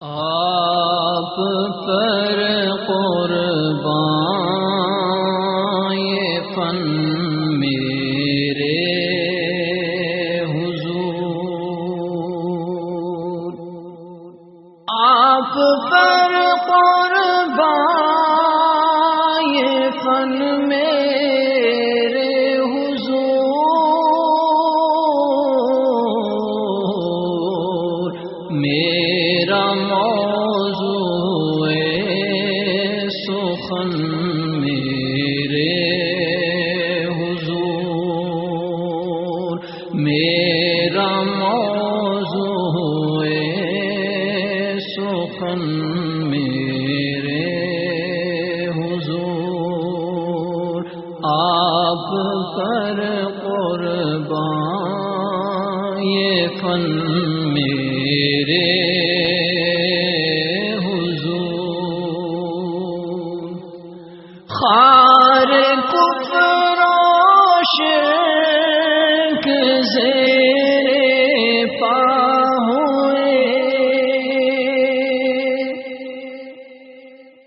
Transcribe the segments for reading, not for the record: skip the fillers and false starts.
آپ پر قربان یہ فن میرے حضور، آپ پر قربان یہ فن میرے حضور، میرا موضوع سخن میرے حضور، میرا موضوع سخن میرے حضور، آپ پر قربان یہ فن میرے خار کفر و شرک زیر پا ہوئے،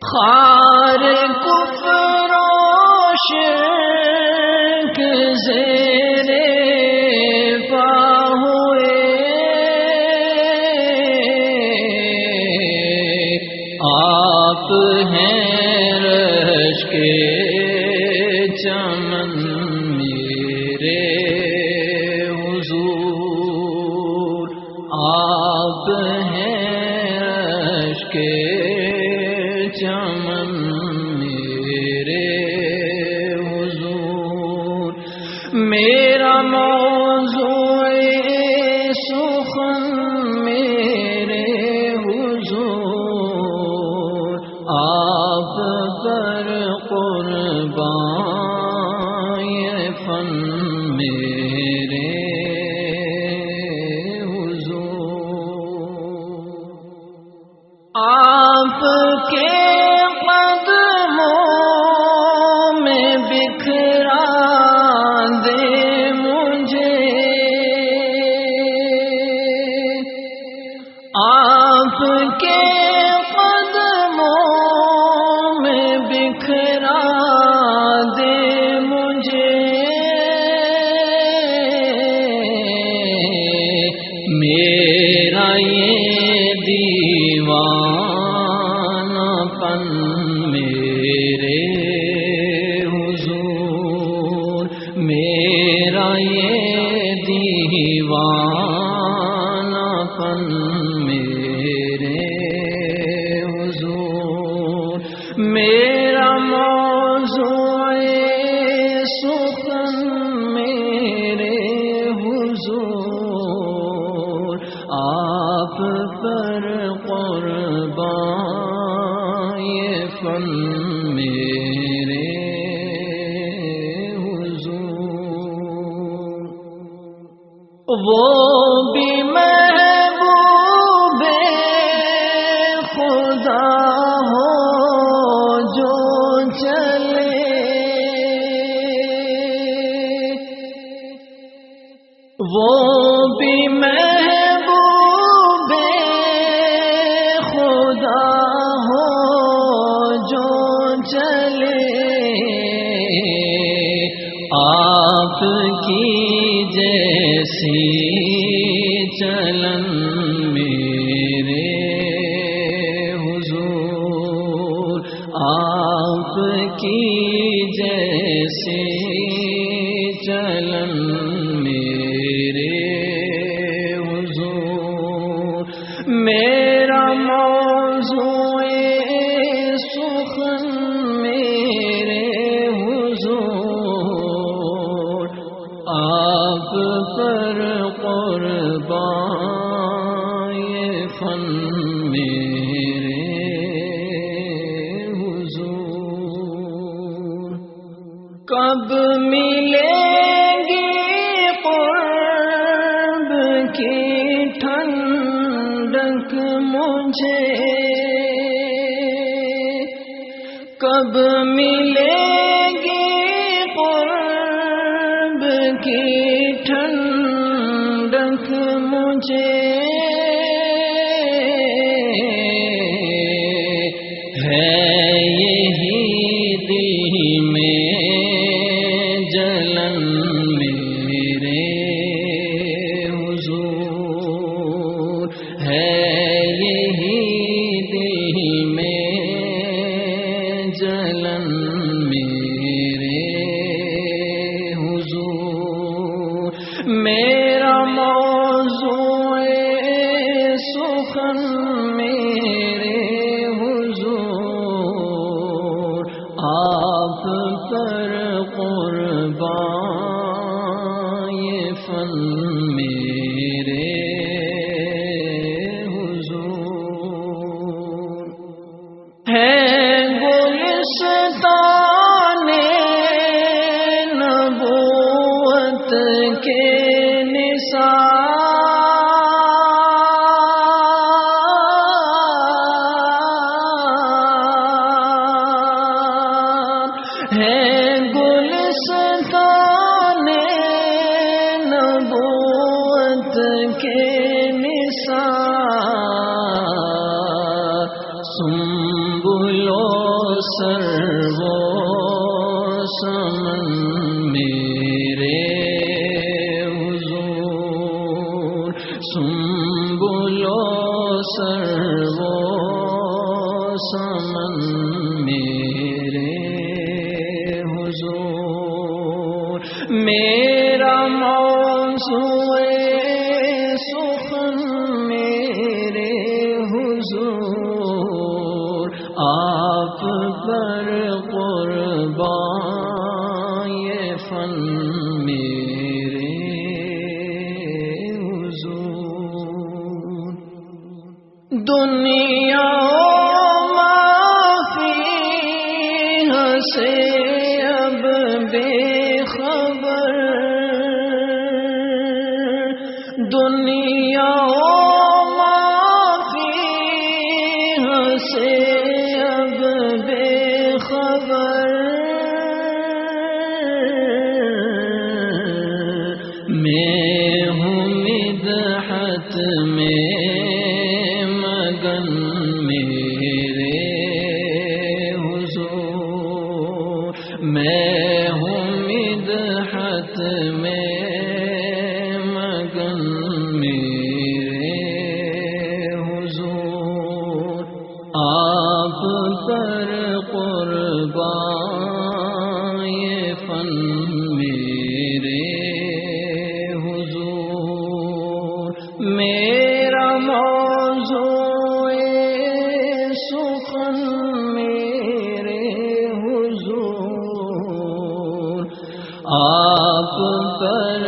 خار کفر و شرک زیر پا ہوئے، آپ ہیں کے چمن میرے حضور، آپ ہیں رش کے چمن میرے حضور، میرا موضوع سخن میرے حضور، آپ پر قربان یہ فن میرے حضور، آپ کے قدموں میں بکھرا دے مجھے، آپ کے بکھرا دے مجھے، میرا یہ دیوانہ پن میرے حضور، میرا یہ دیوانہ پن میرے حضور، میرا موضوع سخن میرے حضور، آپ پر قربان یہ فن میرے حضور، وہ بھی محبوب خدا وہ بھی محبوب خدا ہو جو چلے، آپ کی جیسی چلن میرے حضور، آپ کی جیسی چلن میرا موضوع سخن میرے حضور، آپ پر قربان یہ فن میرے حضور، کب ملیں گی قرب کی ٹھنڈک مجھے، کب ملے گی قرب کی ٹھنڈک مجھے، سخن میرے حضور، آپ پر قربان یہ فن میرے حضور ہے۔ گلستان نبوت کے نثار ہے، گلستان نبوت کے نثار، سنبل و سرو سمن میرے حضور، سنبل و سرو سمن میرے حضور، میرا موضوع سخن میرے حضور، آپ پر قربان یہ فن میرے حضور، دنیا ما فیہا سے اب بے خبر، دنیا ما فیہا سے اب بے خبر، میں ہوں مدحت میں مگن میرے حضور، میں ہوں مدحت میں مگن میرے حضور، آپ پر قربان یہ فن میرے حضور، میرا موضوع سخن میرے حضور، آپ پر